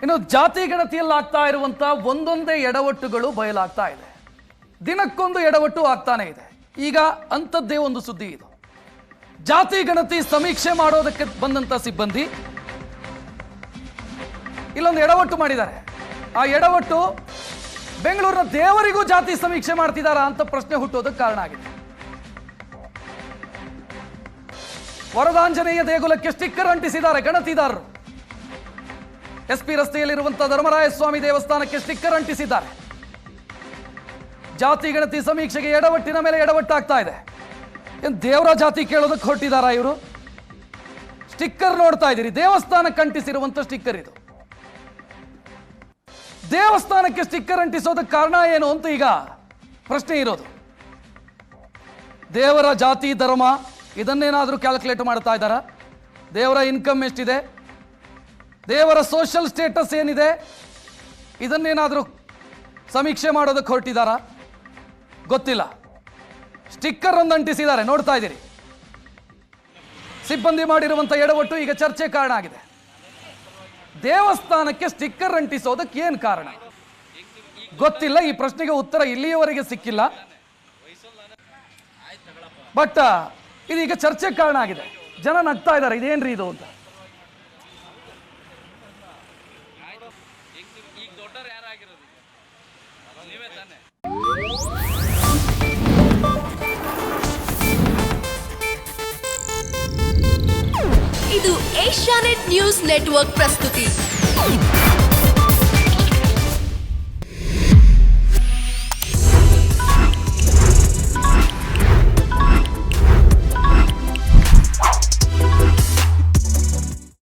ಇನ್ನು ಜಾತಿ ಗಣತಿಯಲ್ಲಿ ಆಗ್ತಾ ಇರುವಂತ ಒಂದೊಂದೇ ಎಡವಟ್ಟುಗಳು ಬಯಲಾಗ್ತಾ ಇದೆ. ದಿನಕ್ಕೊಂದು ಎಡವಟ್ಟು ಆಗ್ತಾನೆ ಇದೆ. ಈಗ ಅಂಥದ್ದೇ ಒಂದು ಸುದ್ದಿ ಇದು. ಜಾತಿ ಗಣತಿ ಸಮೀಕ್ಷೆ ಮಾಡೋದಕ್ಕೆ ಬಂದಂತ ಸಿಬ್ಬಂದಿ ಇಲ್ಲೊಂದು ಎಡವಟ್ಟು ಮಾಡಿದ್ದಾರೆ. ಆ ಎಡವಟ್ಟು ಬೆಂಗಳೂರಿನ ದೇವರಿಗೂ ಜಾತಿ ಸಮೀಕ್ಷೆ ಮಾಡ್ತಿದ್ದಾರಾ ಅಂತ ಪ್ರಶ್ನೆ ಹುಟ್ಟೋದಕ್ಕೆ ಕಾರಣ ಆಗಿದೆ. ವರದಾಂಜನೇಯ ದೇಗುಲಕ್ಕೆ ಸ್ಟಿಕ್ಕರ್ ಅಂಟಿಸಿದ್ದಾರೆ ಗಣತಿದಾರರು. ಎಸ್ಪಿ ರಸ್ತೆಯಲ್ಲಿರುವಂತಹ ಧರ್ಮರಾಯ ಸ್ವಾಮಿ ದೇವಸ್ಥಾನಕ್ಕೆ ಸ್ಟಿಕ್ಕರ್ ಅಂಟಿಸಿದ್ದಾರೆ. ಜಾತಿ ಗಣತಿ ಸಮೀಕ್ಷೆಗೆ ಎಡವಟ್ಟಿನ ಮೇಲೆ ಎಡವಟ್ಟಾಗ್ತಾ ಇದೆ. ಏನು ದೇವರ ಜಾತಿ ಕೇಳೋದಕ್ಕೆ ಹೊರಟಿದಾರಾ ಇವರು? ಸ್ಟಿಕ್ಕರ್ ನೋಡ್ತಾ ಇದ್ದೀರಿ, ದೇವಸ್ಥಾನಕ್ಕೆ ಅಂಟಿಸಿರುವಂತ ಸ್ಟಿಕ್ಕರ್ ಇದು. ದೇವಸ್ಥಾನಕ್ಕೆ ಸ್ಟಿಕ್ಕರ್ ಅಂಟಿಸೋದಕ್ಕೆ ಕಾರಣ ಏನು ಅಂತ ಈಗ ಪ್ರಶ್ನೆ ಇರೋದು. ದೇವರ ಜಾತಿ ಧರ್ಮ ಇದನ್ನೇನಾದರೂ ಕ್ಯಾಲ್ಕುಲೇಟ್ ಮಾಡ್ತಾ ಇದ್ದಾರಾ? ದೇವರ ಇನ್ಕಮ್ ಎಷ್ಟಿದೆ, ದೇವರ ಸೋಷಿಯಲ್ ಸ್ಟೇಟಸ್ ಏನಿದೆ, ಇದನ್ನೇನಾದರೂ ಸಮೀಕ್ಷೆ ಮಾಡೋದಕ್ಕೆ ಹೊರಟಿದ್ದಾರಾ? ಗೊತ್ತಿಲ್ಲ. ಸ್ಟಿಕ್ಕರ್ ಒಂದು ಅಂಟಿಸಿದ್ದಾರೆ, ನೋಡ್ತಾ ಇದ್ದೀರಿ. ಸಿಬ್ಬಂದಿ ಮಾಡಿರುವಂಥ ಎಡವಟ್ಟು ಈಗ ಚರ್ಚೆ ಕಾರಣ ಆಗಿದೆ. ದೇವಸ್ಥಾನಕ್ಕೆ ಸ್ಟಿಕ್ಕರ್ ಅಂಟಿಸೋದಕ್ಕೆ ಏನು ಕಾರಣ ಗೊತ್ತಿಲ್ಲ. ಈ ಪ್ರಶ್ನೆಗೆ ಉತ್ತರ ಇಲ್ಲಿಯವರೆಗೆ ಸಿಕ್ಕಿಲ್ಲ. ಬಟ್ ಇದೀಗ ಚರ್ಚೆ ಕಾರಣ ಆಗಿದೆ. ಜನ ನಗ್ತಾ ಇದ್ದಾರೆ, ಇದೇನ್ರಿ ಇದು ಅಂತ. ಇದು ಏಷ್ಯಾನೆಟ್ ನ್ಯೂಸ್ ನೆಟ್ವರ್ಕ್ ಪ್ರಸ್ತುತಿ.